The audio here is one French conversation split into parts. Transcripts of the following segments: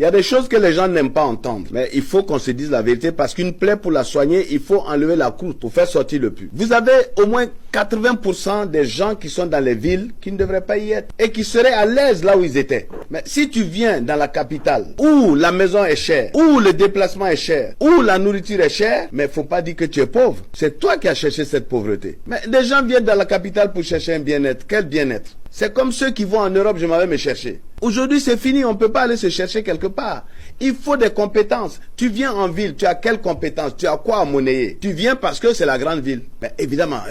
Il y a des choses que les gens n'aiment pas entendre. Mais il faut qu'on se dise la vérité parce qu'une plaie, pour la soigner, il faut enlever la croûte pour faire sortir le pus. Vous avez au moins 80% des gens qui sont dans les villes qui ne devraient pas y être et qui seraient à l'aise là où ils étaient. Mais si tu viens dans la capitale où la maison est chère, où le déplacement est cher, où la nourriture est chère, mais il ne faut pas dire que tu es pauvre. C'est toi qui as cherché cette pauvreté. Mais des gens viennent dans la capitale pour chercher un bien-être. Quel bien-être? C'est comme ceux qui vont en Europe, je m'en vais me chercher. Aujourd'hui, c'est fini, on ne peut pas aller se chercher quelque part. Il faut des compétences. Tu viens en ville, tu as quelles compétences? Tu as quoi à monnayer? Tu viens parce que c'est la grande ville. Mais évidemment,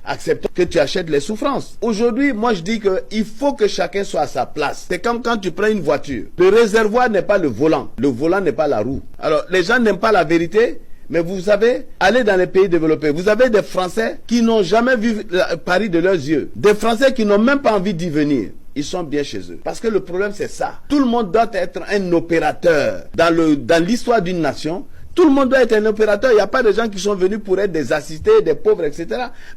acceptons que tu achètes les souffrances. Aujourd'hui, moi je dis qu'il faut que chacun soit à sa place. C'est comme quand tu prends une voiture. Le réservoir n'est pas le volant n'est pas la roue. Alors, les gens n'aiment pas la vérité. Mais vous savez, allez dans les pays développés, vous avez des Français qui n'ont jamais vu Paris de leurs yeux. Des Français qui n'ont même pas envie d'y venir. Ils sont bien chez eux. Parce que le problème, c'est ça. Tout le monde doit être un opérateur dans l'histoire d'une nation. Tout le monde doit être un opérateur. Il n'y a pas de gens qui sont venus pour être des assistés, des pauvres, etc.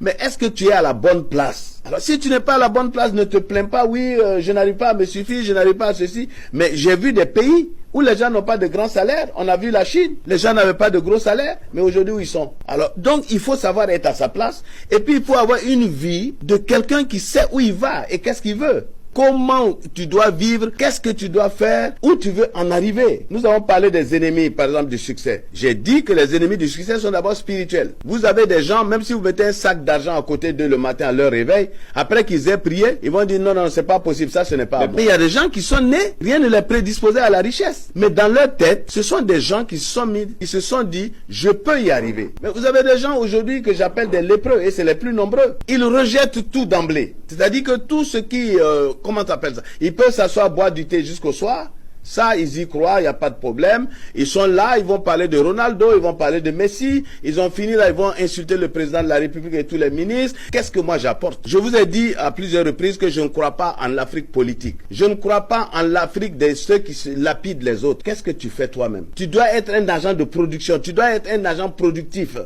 Mais est-ce que tu es à la bonne place? Alors, si tu n'es pas à la bonne place, ne te plains pas. Oui, je n'arrive pas à me suffire, je n'arrive pas à ceci. Mais j'ai vu des pays où les gens n'ont pas de grands salaires. On a vu la Chine. Les gens n'avaient pas de gros salaires. Mais aujourd'hui, où ils sont? Alors, donc, il faut savoir être à sa place. Et puis, il faut avoir une vie de quelqu'un qui sait où il va et qu'est-ce qu'il veut. Comment tu dois vivre, qu'est-ce que tu dois faire, où tu veux en arriver. Nous avons parlé des ennemis, par exemple, du succès. J'ai dit que les ennemis du succès sont d'abord spirituels. Vous avez des gens, même si vous mettez un sac d'argent à côté d'eux le matin à leur réveil, après qu'ils aient prié, ils vont dire non, non, c'est pas possible, ça ce n'est pas bon. Mais il y a des gens qui sont nés, rien ne les prédisposait à la richesse. Mais dans leur tête, ce sont des gens qui se sont dit, je peux y arriver. Mais vous avez des gens aujourd'hui que j'appelle des lépreux, et c'est les plus nombreux. Ils rejettent tout d'emblée. C'est-à-dire que tout ce qui... comment tu appelles ça? Ils peuvent s'asseoir, boire du thé jusqu'au soir. Ça, ils y croient, il n'y a pas de problème. Ils sont là, ils vont parler de Ronaldo, ils vont parler de Messi. Ils ont fini là, ils vont insulter le président de la République et tous les ministres. Qu'est-ce que moi j'apporte? Je vous ai dit à plusieurs reprises que je ne crois pas en l'Afrique politique. Je ne crois pas en l'Afrique de ceux qui se lapident les autres. Qu'est-ce que tu fais toi-même? Tu dois être un agent de production, tu dois être un agent productif.